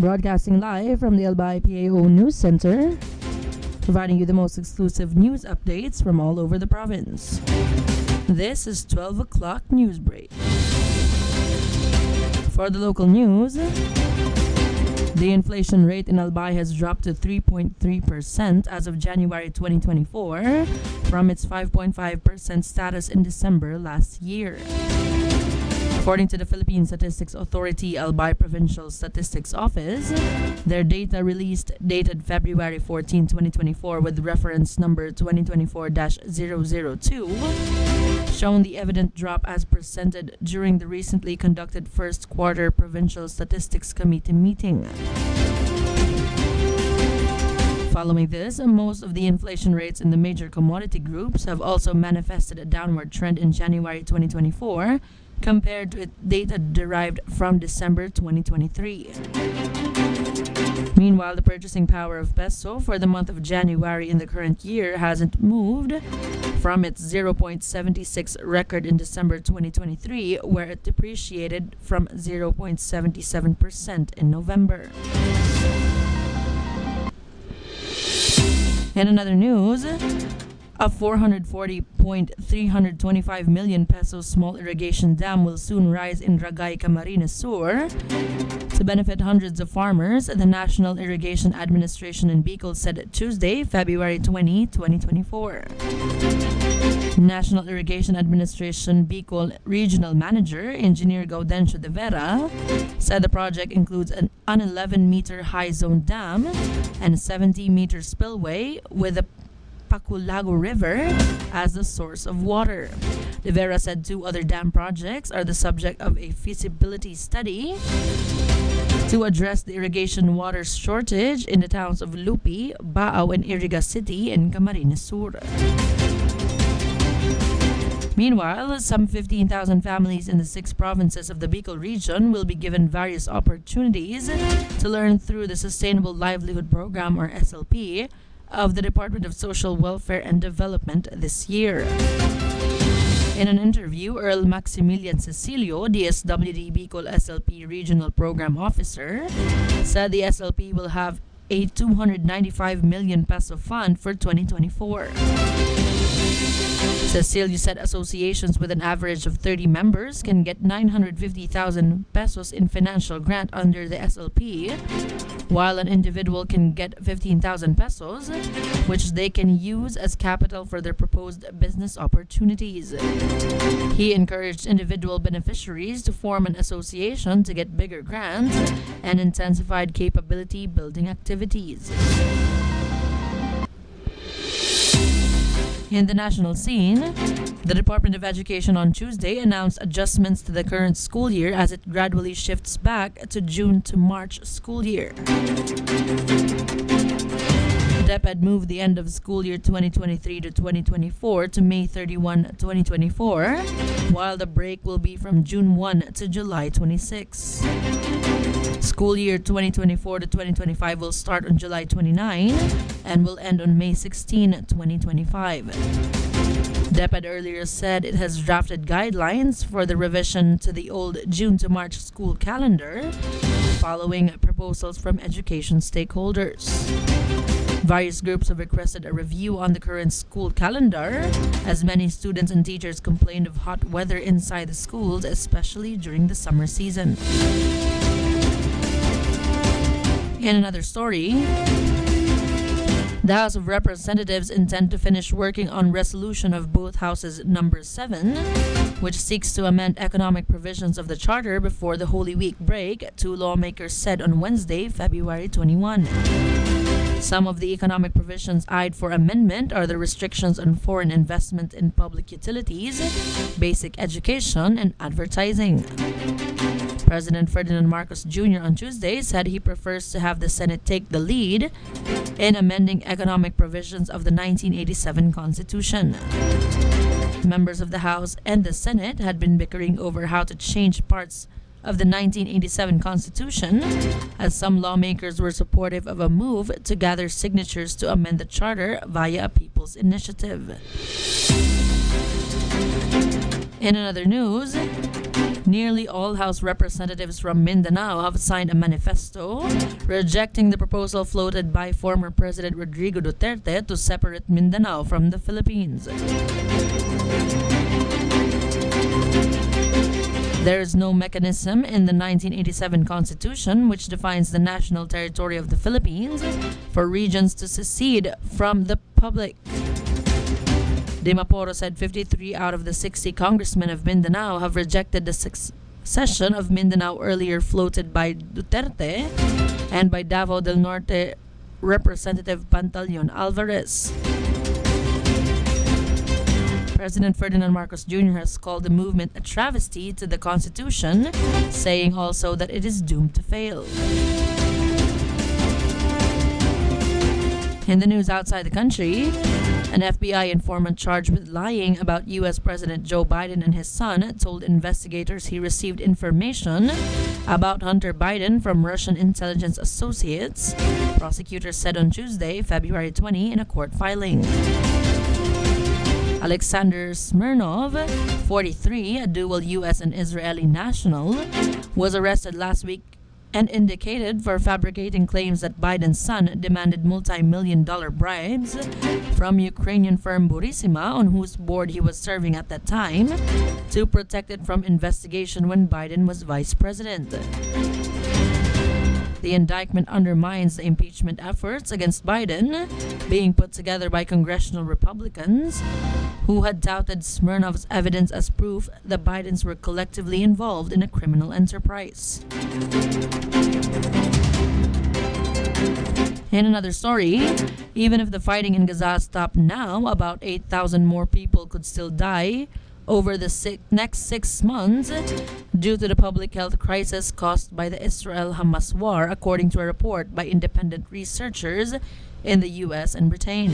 Broadcasting live from the Albay PIO News Center, providing you the most exclusive news updates from all over the province. This is 12 o'clock Newsbreak. For the local news, the inflation rate in Albay has dropped to 3.3% as of January 2024 from its 5.5% status in December last year. According to the Philippine Statistics Authority Albay Provincial Statistics Office, their data released dated February 14, 2024 with reference number 2024-002 shown the evident drop as presented during the recently conducted first quarter Provincial Statistics Committee meeting. Following this, most of the inflation rates in the major commodity groups have also manifested a downward trend in January 2024 compared to data derived from December 2023. Meanwhile, the purchasing power of peso for the month of January in the current year hasn't moved from its 0.76 record in December 2023, where it depreciated from 0.77% in November. In another news, a 440.325 million pesos small irrigation dam will soon rise in Ragay, Camarines Sur to benefit hundreds of farmers, the National Irrigation Administration in Bicol said Tuesday, February 20, 2024. National Irrigation Administration Bicol Regional Manager, Engineer Gaudencio de Vera, said the project includes an 11-meter high zone dam and a 70-meter spillway with a Paculago River as the source of water. De Vera said two other dam projects are the subject of a feasibility study to address the irrigation water shortage in the towns of Lupi, Baao, and Iriga City in Camarines Sur. Meanwhile, some 15,000 families in the 6 provinces of the Bicol region will be given various opportunities to learn through the Sustainable Livelihood Program, or SLP, of the Department of Social Welfare and Development this year. In an interview, Earl Maximilian Cecilio, DSWD Bicol SLP Regional Program Officer, said the SLP will have a 295 million peso fund for 2024. Cecilio said associations with an average of 30 members can get 950,000 pesos in financial grant under the SLP, while an individual can get 15,000 pesos, which they can use as capital for their proposed business opportunities. He encouraged individual beneficiaries to form an association to get bigger grants and intensified capability building activities. In the national scene, the Department of Education on Tuesday announced adjustments to the current school year as it gradually shifts back to June to March school year. DepEd moved the end of school year 2023 to 2024 to May 31, 2024, while the break will be from June 1 to July 26. School year 2024 to 2025 will start on July 29 and will end on May 16, 2025. DepEd earlier said it has drafted guidelines for the revision to the old June to March school calendar, following proposals from education stakeholders. Various groups have requested a review on the current school calendar, as many students and teachers complained of hot weather inside the schools, especially during the summer season. In another story, the House of Representatives intend to finish working on resolution of both houses number 7, which seeks to amend economic provisions of the charter before the Holy Week break, 2 lawmakers said on Wednesday, February 21. Some of the economic provisions eyed for amendment are the restrictions on foreign investment in public utilities, basic education, and advertising. President Ferdinand Marcos Jr. on Tuesday said he prefers to have the Senate take the lead in amending economic provisions of the 1987 Constitution. Members of the House and the Senate had been bickering over how to change parts of the 1987 Constitution, as some lawmakers were supportive of a move to gather signatures to amend the charter via a people's initiative. In another news, Nearly all House representatives from Mindanao have signed a manifesto rejecting the proposal floated by former President Rodrigo Duterte to separate Mindanao from the Philippines. There is no mechanism in the 1987 Constitution which defines the national territory of the Philippines for regions to secede from the public. Dimaporo said 53 out of the 60 congressmen of Mindanao have rejected the secession of Mindanao earlier floated by Duterte and by Davao del Norte Representative Pantaleon Alvarez. President Ferdinand Marcos Jr. has called the movement a travesty to the Constitution, saying also that it is doomed to fail. In the news outside the country, an FBI informant charged with lying about U.S. President Joe Biden and his son told investigators he received information about Hunter Biden from Russian intelligence associates, prosecutors said on Tuesday, February 20, in a court filing. Alexander Smirnov, 43, a dual U.S. and Israeli national, was arrested last week and indicted for fabricating claims that Biden's son demanded multi-million-dollar bribes from Ukrainian firm Burisma, on whose board he was serving at that time, to protect it from investigation when Biden was vice president. The indictment undermines the impeachment efforts against Biden being put together by congressional Republicans who had touted Smirnov's evidence as proof that Bidens were collectively involved in a criminal enterprise. In another story, even if the fighting in Gaza stopped now, about 8,000 more people could still die over the next 6 months due to the public health crisis caused by the Israel-Hamas war, according to a report by independent researchers in the U.S. and Britain.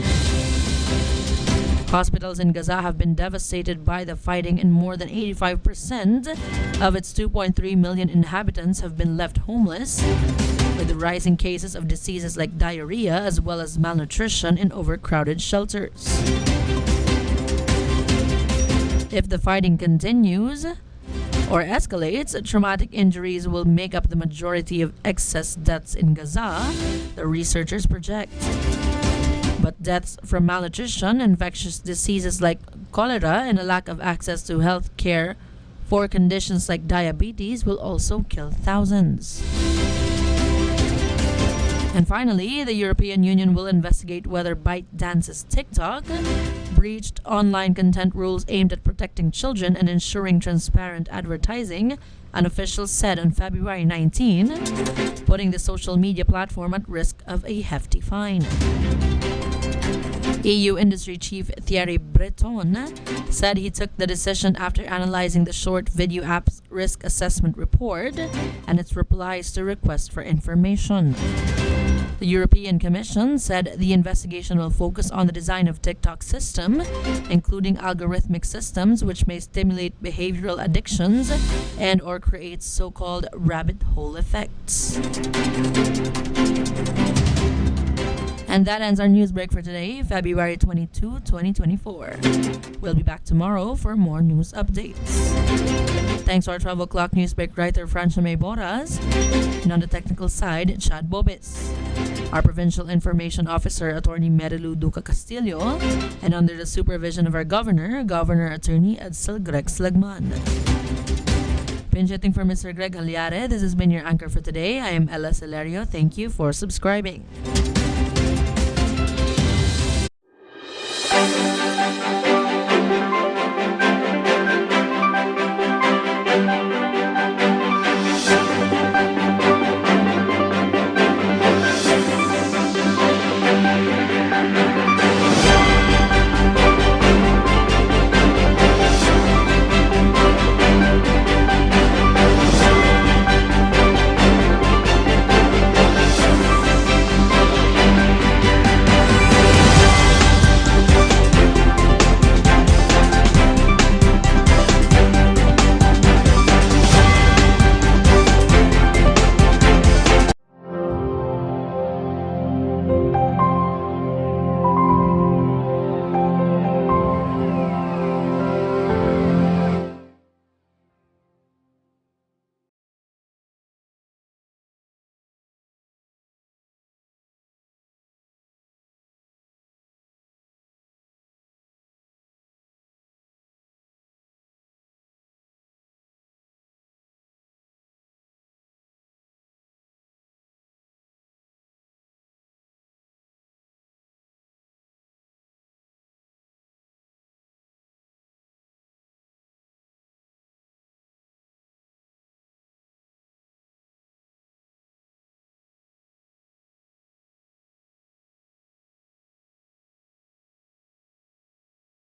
Hospitals in Gaza have been devastated by the fighting, and more than 85% of its 2.3 million inhabitants have been left homeless, with rising cases of diseases like diarrhea as well as malnutrition in overcrowded shelters. If the fighting continues or escalates, traumatic injuries will make up the majority of excess deaths in Gaza, the researchers project. But deaths from malnutrition, infectious diseases like cholera, and a lack of access to health care for conditions like diabetes will also kill thousands. And finally, the European Union will investigate whether ByteDance's TikTok breached online content rules aimed at protecting children and ensuring transparent advertising, an official said on February 19, putting the social media platform at risk of a hefty fine. EU industry chief Thierry Breton said he took the decision after analyzing the short video app's risk assessment report and its replies to requests for information. The European Commission said the investigation will focus on the design of TikTok's system, including algorithmic systems which may stimulate behavioral addictions and or create so-called rabbit hole effects. And that ends our news break for today, February 22, 2024. We'll be back tomorrow for more news updates. Thanks to our 12 o'clock newsbreak writer, Francia May Boras, and on the technical side, Chad Bobis. Our Provincial Information Officer, Attorney Merilu Duca Castillo, and under the supervision of our Governor, Governor Attorney Edsel Greg Slagman. Pinch-hitting for Mr. Greg Haliare, this has been your anchor for today. I am Ella Silerio. Thank you for subscribing.